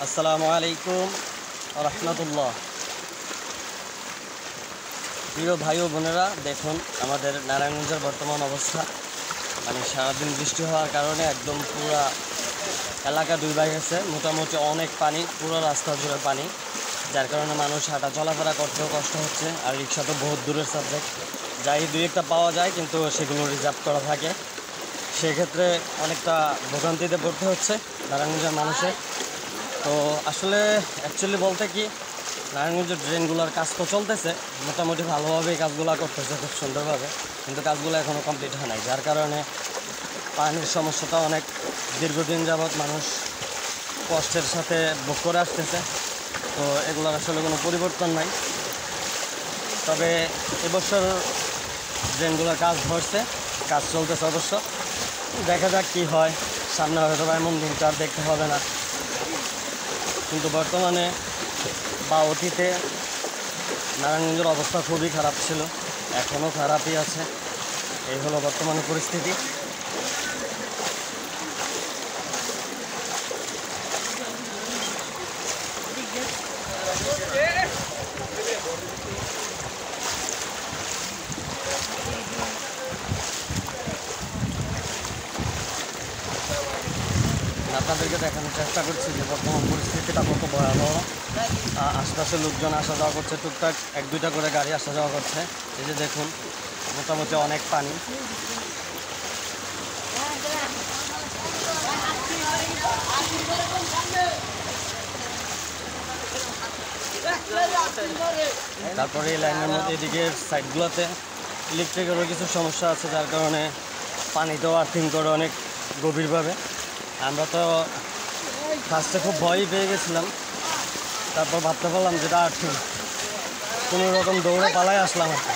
আসসালামু আলাইকুম রহমতুল্লাহ। প্রিয় ভাই ও বোনেরা, দেখুন আমাদের নারায়ণগঞ্জের বর্তমান অবস্থা। সারাদিন বৃষ্টি হওয়ার কারণে একদম পুরা এলাকা ডুবে গেছে। মোটামুটি অনেক পানি, পুরো রাস্তা জুড়ে পানি, যার কারণে মানুষ হাঁটা চলাফেরা করতেও কষ্ট হচ্ছে। আর রিক্সা তো বহুত দূরের সাবজেক্ট, যাই দুই একটা পাওয়া যায় কিন্তু সেগুলো রিজার্ভ করা থাকে। সেক্ষেত্রে অনেকটা ভোগান্তিতে পড়তে হচ্ছে নারায়ণগঞ্জের মানুষের। তো আসলে অ্যাকচুয়ালি বলতে কি, নারায়ণগঞ্জের ড্রেনগুলোর কাজ তো চলতেছে, মোটামুটি ভালোভাবেই কাজগুলো করতেছে, খুব সুন্দরভাবে, কিন্তু কাজগুলো এখনও কমপ্লিট হয় নাই, যার কারণে পানির সমস্যাটা অনেক দীর্ঘদিন যাবৎ মানুষ কষ্টের সাথে ভোগ করে আসতেছে। তো এগুলোর আসলে কোনো পরিবর্তন নাই। তবে এবছর ড্রেনগুলোর কাজ ধরছে, কাজ চলতেছে অবশ্য। দেখা যাক কী হয়, সামনে হয়তো এমন দিনটা আর দেখতে হবে না। কিন্তু বর্তমানে বা অতীতে নারায়ণগঞ্জের অবস্থা খুবই খারাপ ছিল, এখনও খারাপই আছে। এই হলো বর্তমানে পরিস্থিতি। আপনাদেরকে দেখানোর চেষ্টা করছি যে বর্তমান পরিস্থিতিটা কত ভয়াবহ। আশপাশের লোকজন আসা যাওয়া করছে, টুকটাক এক দুইটা করে গাড়ি আসা যাওয়া করছে। এই যে দেখুন, মোটামুটি অনেক পানি। তারপরে এই লাইনের মধ্যে এদিকে সাইডগুলোতে ইলেকট্রিকেরও কিছু সমস্যা আছে, যার কারণে পানিতেও আর্থিং করে অনেক গভীরভাবে। আমরা তো ফার্স্টে খুব ভয়ই পেয়ে গেছিলাম, তারপর ভাবতে পারলাম যেটা আর্থিং, কোনো রকম দৌড়ে পালাই আসলাম আর কি।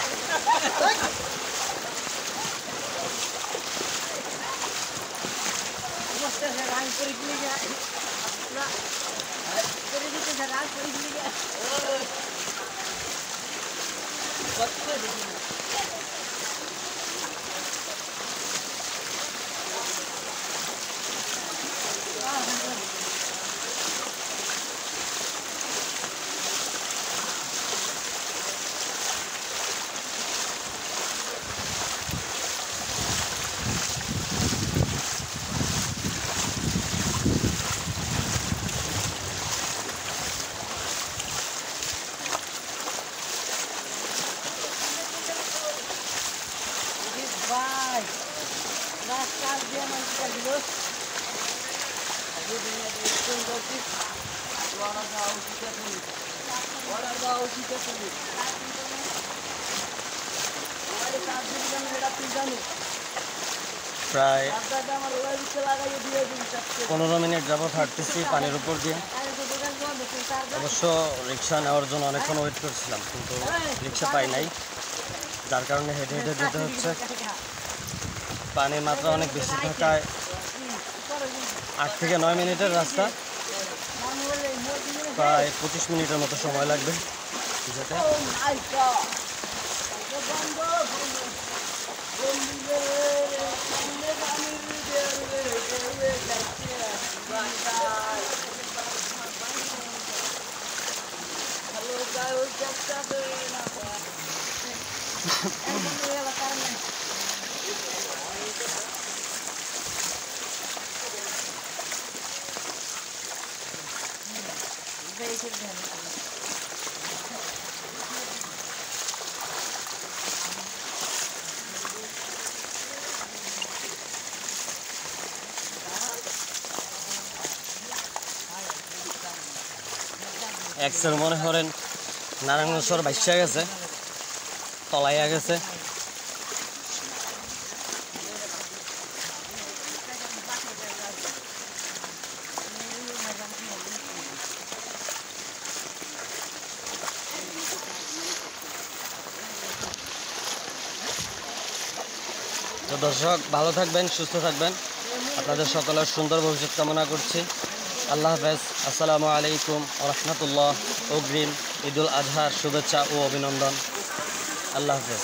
প্রায় 15 মিনিট যাবত হাঁটতেছি পানির উপর দিয়ে। অবশ্য রিক্সা নেওয়ার জন্য অনেকক্ষণ ওয়েট করছিলাম, কিন্তু রিক্সা পাই নাই, যার কারণে হেঁটে হেঁটে যেতে হচ্ছে। পানির মাত্রা অনেক বেশি থাকায় 8 থেকে 9 মিনিটের রাস্তা, প্রায় 25 মিনিটের মতো সময় লাগবে যেতে। এক্সের মনে করেন নারায়ণগঞ্জ শহর ভাইসা গেছে, তলাইয়া গেছে। তো দর্শক, ভালো থাকবেন, সুস্থ থাকবেন, আপনাদের সকলের সুন্দর ভবিষ্যৎ কামনা করছি। আল্লাহ হাফেজ। আসসালামু আলাইকুম রহমতুল্লাহ। অগ্রিম ঈদুল আজহার শুভেচ্ছা ও অভিনন্দন। আল্লাহ হাফেজ।